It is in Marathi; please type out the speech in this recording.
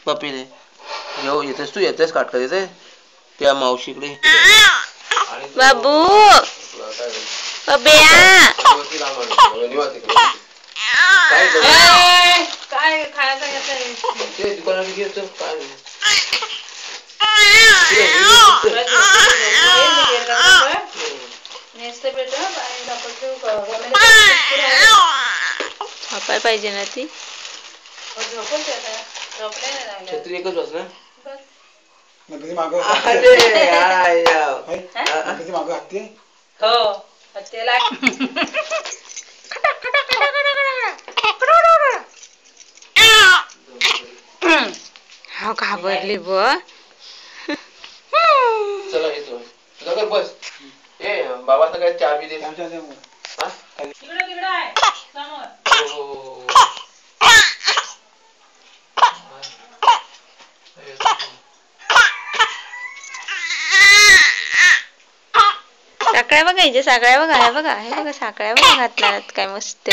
पप्पीने येऊ येतेस तू येतेस काट येते त्या मावशीकडे बाबू बब्या काय खायचं ते दुकानात घेतो काय झोपाय पाहिजे ना ती छत्री एकच बस ना हा घाबरली ब चला येतो तुझा बस ए बाबाचा काय चाबी दे साकळ्या बघायच्या साकळ्या बघा हे बघा हे बघा साकळ्या बघा घातल्यात काय मस्त